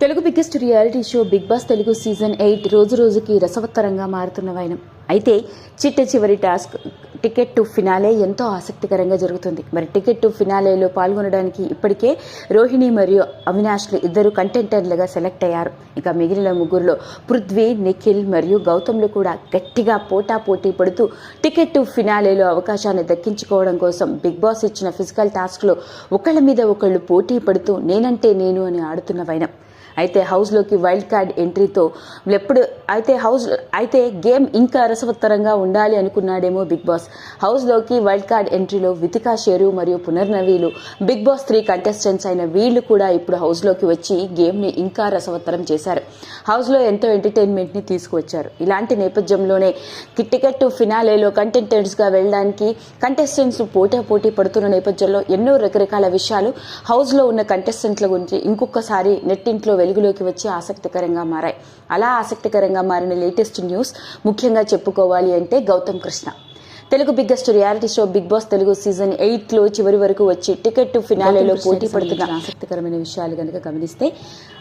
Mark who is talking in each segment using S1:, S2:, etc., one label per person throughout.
S1: Telugu biggest reality show Bigg Boss Telugu season 8 రోజు రోజుకి రసవత్తరంగా మారుతున్న వైనం. అయితే చిట్ట చివరి టాస్క్ టికెట్ టు ఫినాలే ఎంతో ఆసక్తికరంగా జరుగుతుంది. మరి టికెట్ టు ఫినాలేలో పాల్గొనడానికి ఇప్పటికే రోహిణి మరియు అవినాష్లు ఇద్దరు కంటెంటర్లుగా సెలెక్ట్ అయ్యారు. ఇక మిగిలిన ముగ్గురులో పృథ్వీ, నిఖిల్ మరియు గౌతమ్లు కూడా గట్టిగా పోటీ పడుతూ టికెట్ టు ఫినాలేలో అవకాశాన్ని దక్కించుకోవడం కోసం బిగ్ బాస్ ఇచ్చిన ఫిజికల్ టాస్క్లో ఒకళ్ళ మీద ఒకళ్ళు పోటీ పడుతూ నేనంటే నేను అని ఆడుతున్న వైనం. అయితే హౌస్లోకి వైల్డ్ కార్డ్ ఎంట్రీతో అయితే గేమ్ ఇంకా రసవత్తరంగా ఉండాలి అనుకున్నాడేమో బిగ్ బాస్. హౌస్లోకి వైల్డ్ కార్డ్ ఎంట్రీలో వితికా, షేరు మరియు పునర్నవీలు బిగ్ బాస్ 3 కంటెస్టెంట్స్ అయిన వీళ్ళు కూడా ఇప్పుడు హౌస్లోకి వచ్చి గేమ్ని ఇంకా రసవత్తరం చేశారు. హౌస్లో ఎంతో ఎంటర్టైన్మెంట్ని తీసుకువచ్చారు. ఇలాంటి నేపథ్యంలోనే టికెట్ టు ఫినాలేలో కంటెంటెంట్స్గా వెళ్ళడానికి కంటెస్టెంట్స్ పోటీ పడుతున్న నేపథ్యంలో ఎన్నో రకరకాల విషయాలు హౌస్లో ఉన్న కంటెస్టెంట్ల గురించి ఇంకొకసారి నెట్టింట్లో వెలుగులోకి వచ్చి ఆసక్తికరంగా మారాయి. అలా ఆసక్తికరంగా మారిన లేటెస్ట్ న్యూస్ ముఖ్యంగా చెప్పుకోవాలి అంటే Gautam Krishna. Telugu biggest reality show Bigg Boss Telugu season 8లో చివరి వరకు వచ్చి టికెట్ టు ఫినాలేలో పోటీ పడుతున్న ఆసక్తికరమైన విషయాలు కనుక గమనిస్తే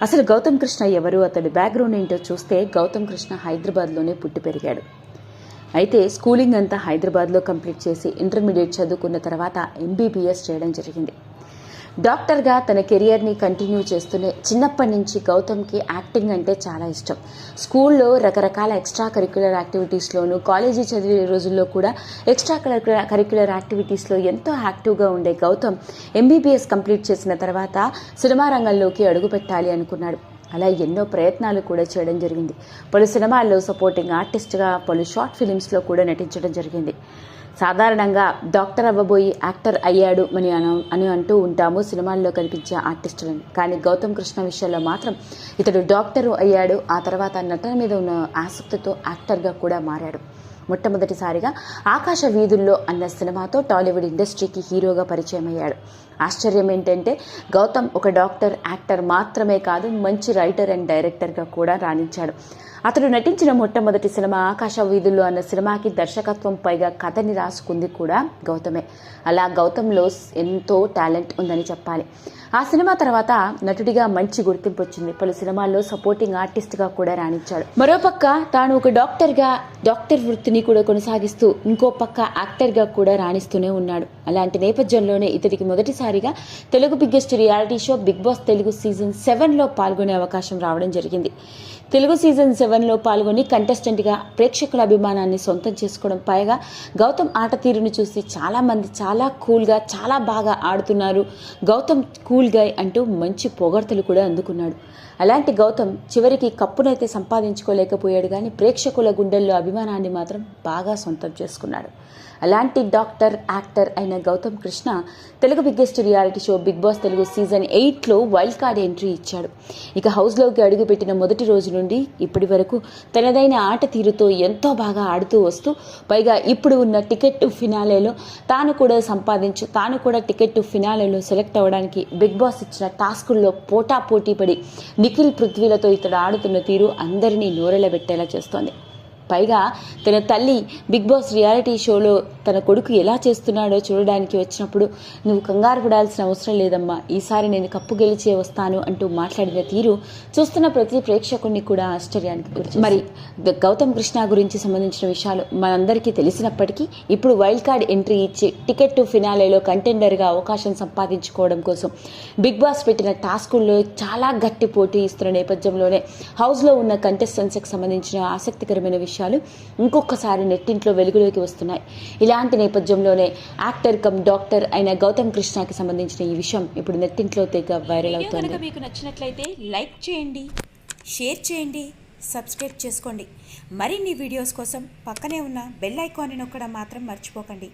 S1: అసలు గౌతమ్ కృష్ణ ఎవరు, అతడి బ్యాక్గ్రౌండ్ ఏంటో చూస్తే గౌతమ్ కృష్ణ హైదరాబాద్లోనే పుట్టి పెరిగాడు. అయితే స్కూలింగ్ అంతా హైదరాబాద్లో కంప్లీట్ చేసి ఇంటర్మీడియట్ చదువుకున్న తర్వాత MBBS చేయడం జరిగింది. డాక్టర్గా తన కెరియర్ని కంటిన్యూ చేస్తూనే చిన్నప్పటి నుంచి గౌతమ్కి యాక్టింగ్ అంటే చాలా ఇష్టం. స్కూల్లో రకరకాల ఎక్స్ట్రా కరిక్యులర్ యాక్టివిటీస్లోనూ, కాలేజీ చదివే రోజుల్లో కూడా ఎక్స్ట్రా కరిక్యులర్ యాక్టివిటీస్లో ఎంతో యాక్టివ్గా ఉండే గౌతమ్ MBBS కంప్లీట్ చేసిన తర్వాత సినిమా రంగంలోకి అడుగుపెట్టాలి అనుకున్నాడు. అలా ఎన్నో ప్రయత్నాలు కూడా చేయడం జరిగింది. పలు సినిమాల్లో సపోర్టింగ్ ఆర్టిస్ట్గా, పలు షార్ట్ ఫిలిమ్స్లో కూడా నటించడం జరిగింది. సాధారణంగా డాక్టర్ అవ్వబోయి యాక్టర్ అయ్యాడు అని అంటూ ఉంటాము సినిమాల్లో కనిపించే ఆర్టిస్టులను. కానీ గౌతమ్ కృష్ణ విషయంలో మాత్రం ఇతడు డాక్టరు అయ్యాడు. ఆ తర్వాత నటన మీద ఉన్న ఆసక్తితో యాక్టర్గా కూడా మారాడు. మొట్టమొదటిసారిగా ఆకాశ వీధుల్లో అన్న సినిమాతో టాలీవుడ్ ఇండస్ట్రీకి హీరోగా పరిచయం అయ్యాడు. ఆశ్చర్యం ఏంటంటే గౌతమ్ ఒక డాక్టర్, యాక్టర్ మాత్రమే కాదు, మంచి రైటర్ అండ్ డైరెక్టర్గా కూడా రాణించాడు. అతడు నటించిన మొట్టమొదటి సినిమా ఆకాశ వీధుల్లో అన్న సినిమాకి దర్శకత్వం పైగా కథని రాసుకుంది కూడా గౌతమే. అలా గౌతంలో ఎంతో టాలెంట్ ఉందని చెప్పాలి. ఆ సినిమా తర్వాత నటుడిగా మంచి గుర్తింపు వచ్చింది. పలు సినిమాల్లో సపోర్టింగ్ ఆర్టిస్ట్గా కూడా రాణించాడు. మరోపక్క తాను ఒక డాక్టర్ వృత్తిని కూడా కొనసాగిస్తూ ఇంకో పక్క యాక్టర్గా కూడా రాణిస్తూనే ఉన్నాడు. అలాంటి నేపథ్యంలోనే ఇతడికి మొదటిసారిగా Telugu biggest reality show Bigg Boss Telugu season 7లో పాల్గొనే అవకాశం రావడం జరిగింది. తెలుగు సీజన్ 7లో పాల్గొని కంటెస్టెంట్గా ప్రేక్షకుల అభిమానాన్ని సొంతం చేసుకోవడం పైగా గౌతమ్ ఆట తీరును చూసి చాలామంది చాలా కూల్గా, చాలా బాగా ఆడుతున్నారు, గౌతమ్ కూల్ గై అంటూ మంచి పొగడ్తలు కూడా అందుకున్నాడు. అలాంటి గౌతమ్ చివరికి కప్పునైతే సంపాదించుకోలేకపోయాడు, కానీ ప్రేక్షకుల గుండెల్లో అభిమానాన్ని మాత్రం బాగా సొంతం చేసుకున్నాడు. అలాంటి డాక్టర్, యాక్టర్ అయిన Gautam Krishna Telugu biggest reality show Bigg Boss Telugu season 8లో వైల్డ్ కార్డ్ ఎంట్రీ ఇచ్చాడు. ఇక హౌస్లోకి అడుగుపెట్టిన మొదటి రోజు నుండి ఇప్పటి వరకు తనదైన ఆట తీరుతో ఎంతో బాగా ఆడుతూ వస్తూ పైగా ఇప్పుడు ఉన్న టికెట్ టు ఫినాలేలో తాను కూడా టికెట్ టు ఫినాలేలో సెలెక్ట్ అవ్వడానికి బిగ్ బాస్ ఇచ్చిన టాస్కుల్లో పోటీ పడి నిఖిల్, పృథ్వీలతో ఇతడు ఆడుతున్న తీరు అందరినీ నోరెళ్లబెట్టేలా చేస్తోంది. పైగా తన తల్లి బిగ్ బాస్ రియాలిటీ షోలో తన కొడుకు ఎలా చేస్తున్నాడో చూడడానికి వచ్చినప్పుడు నువ్వు కంగారు పడాల్సిన అవసరం లేదమ్మా, ఈసారి నేను కప్పు గెలిచే వస్తాను అంటూ మాట్లాడిన తీరు చూస్తున్న ప్రతి ప్రేక్షకుడిని కూడా ఆశ్చర్యానికి గురించి. మరి గౌతమ్ కృష్ణ గురించి సంబంధించిన విషయాలు మనందరికీ తెలిసినప్పటికీ ఇప్పుడు వైల్డ్ కార్డ్ ఎంట్రీ ఇచ్చి టికెట్ టు ఫినాలేలో కంటెండర్గా అవకాశం సంపాదించుకోవడం కోసం బిగ్ బాస్ పెట్టిన టాస్కుల్లో చాలా గట్టి పోటీ ఇస్తున్న నేపథ్యంలోనే హౌస్లో ఉన్న కంటెస్టెంట్స్కి సంబంధించిన ఆసక్తికరమైన విషయాలు ఇంకొకసారి నెట్టింట్లో వెలుగులోకి వస్తున్నాయి. ఇలాంటి నేపథ్యంలోనే యాక్టర్ కమ్ డాక్టర్ అయిన గౌతమ్ కృష్ణకి సంబంధించిన ఈ విషయం ఇప్పుడు నెట్టింట్లో తెగ వైరల్ అవుతోంది.
S2: మీకు నచ్చినట్లయితే లైక్ చేయండి, షేర్ చేయండి, సబ్స్క్రైబ్ చేసుకోండి. మరిన్ని వీడియోస్ కోసం పక్కనే ఉన్న బెల్ ఐకాన్ని నొక్కడం మాత్రం మర్చిపోకండి.